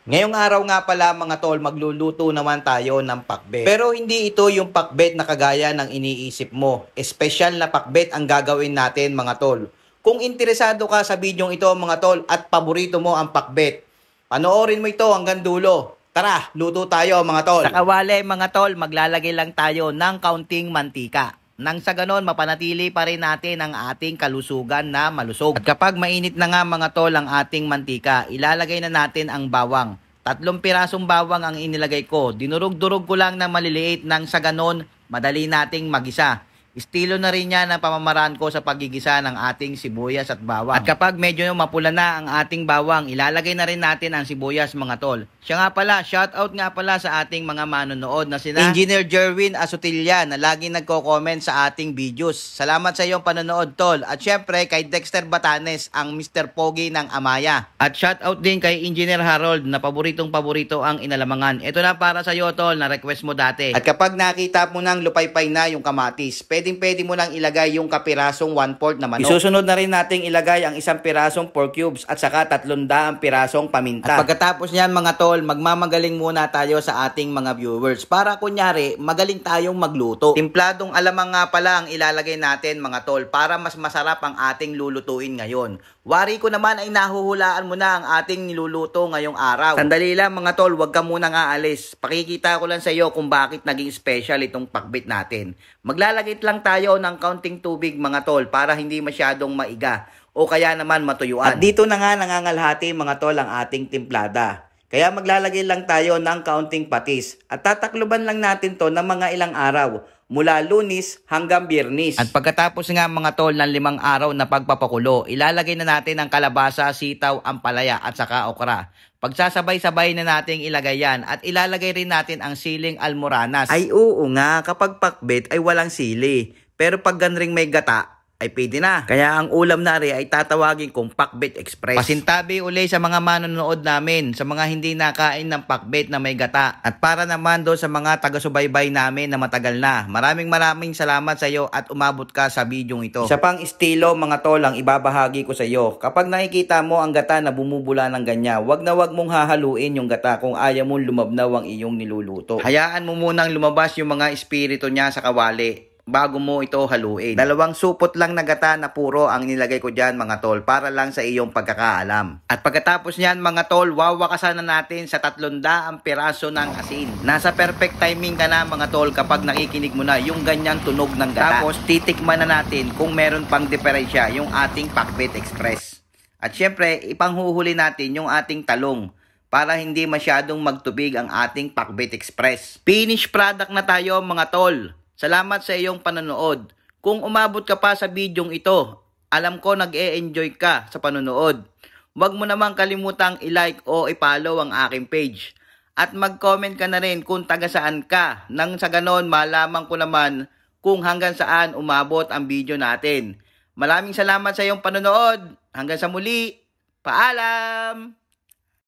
Ngayong araw nga pala mga tol, magluluto naman tayo ng pakbet. Pero hindi ito yung pakbet na kagaya ng iniisip mo. Espesyal na pakbet ang gagawin natin mga tol. Kung interesado ka sa bidyong ito mga tol at paborito mo ang pakbet, panoorin mo ito hanggang dulo. Tara, luto tayo mga tol. Sa kawali mga tol, maglalagay lang tayo ng kaunting mantika. Nang sa ganon, mapanatili pa rin natin ang ating kalusugan na malusog. At kapag mainit na nga mga tol ang ating mantika, ilalagay na natin ang bawang. 3 pirasong bawang ang inilagay ko. Dinurog-durog ko lang na maliliit nang sa ganon, madali nating magisa. Estilo na rin yan ang pamamaraan ko sa pagigisa ng ating sibuyas at bawang. At kapag medyo mapula na ang ating bawang, ilalagay na rin natin ang sibuyas mga tol. Siya nga pala, shoutout nga pala sa ating mga manonood na sina Engineer Jerwin Asutilla na laging nagko-comment sa ating videos. Salamat sa iyong panonood tol. At syempre kay Dexter Batanes, ang Mr. Pogi ng Amaya. At shoutout din kay Engineer Harold na paborito ang inalamangan. Ito na para sa iyo tol, na request mo dati. At kapag nakita mo nang lupaypay na yung kamatis, pwede mo nang ilagay yung kapirasong 1/4 na manok. Isusunod na rin nating ilagay ang 1 pirasong pork cubes at saka 300 pirasong paminta. At pagkatapos niyan mga tol, magmamagaling muna tayo sa ating mga viewers para kunyari magaling tayong magluto. Timpladong alamang nga pala ang ilalagay natin mga tol para mas masarap ang ating lulutuin ngayon. Wari ko naman ay nahuhulaan mo na ang ating niluluto ngayong araw. Sandali lang mga tol, wag ka munang aalis. Pakikita ko lang sa iyo kung bakit naging special itong pakbit natin. Maglalagay lang tayo ng kaunting tubig mga tol para hindi masyadong maiga o kaya naman matuyuan. At dito na nga nangangalhati mga tol ang ating timplada. Kaya maglalagay lang tayo ng kaunting patis at tatakluban lang natin to ng mga ilang araw mula Lunes hanggang Biyernes. At pagkatapos nga mga tol ng 5 araw na pagpapakulo, ilalagay na natin ang kalabasa, sitaw, ampalaya at saka okra. Pagsasabay-sabay na nating ilagay yan at ilalagay rin natin ang siling almoranas. Ay oo nga, kapag pakbet ay walang sili. Pero pag ganring may gata, ay pwede na. Kaya ang ulam na rin ay tatawagin kong Pakbet Express. Pasintabi uli sa mga manonood namin, sa mga hindi nakain ng pakbet na may gata. At para naman doon sa mga taga-subaybay namin na matagal na. Maraming salamat sa iyo at umabot ka sa bidyong ito. Isa pang estilo mga tol ang ibabahagi ko sa iyo. Kapag nakikita mo ang gata na bumubula ng ganyan, wag mong hahaluin yung gata kung ayaw mong lumabnaw ang iyong niluluto. Hayaan mo munang lumabas yung mga espiritu niya sa kawali bago mo ito haluin. 2 supot lang na gata na puro ang nilagay ko dyan mga tol para lang sa iyong pagkakaalam. At pagkatapos niyan mga tol, wawakasan na natin sa 300 piraso ng asin. Nasa perfect timing ka na mga tol kapag nakikinig mo na yung ganyang tunog ng gata. Tapos titikman na natin kung meron pang diferensya yung ating Pakbet Express. At syempre, ipanghuhuli natin yung ating talong para hindi masyadong magtubig ang ating Pakbet Express. Finished product na tayo mga tol. Salamat sa iyong panonood. Kung umabot ka pa sa bidyong ito, alam ko nag-e-enjoy ka sa panonood. Huwag mo namang kalimutang i-like o i-follow ang aking page. At mag-comment ka na rin kung taga saan ka. Nang sa ganon, malaman ko naman kung hanggang saan umabot ang video natin. Maraming salamat sa iyong panonood. Hanggang sa muli. Paalam!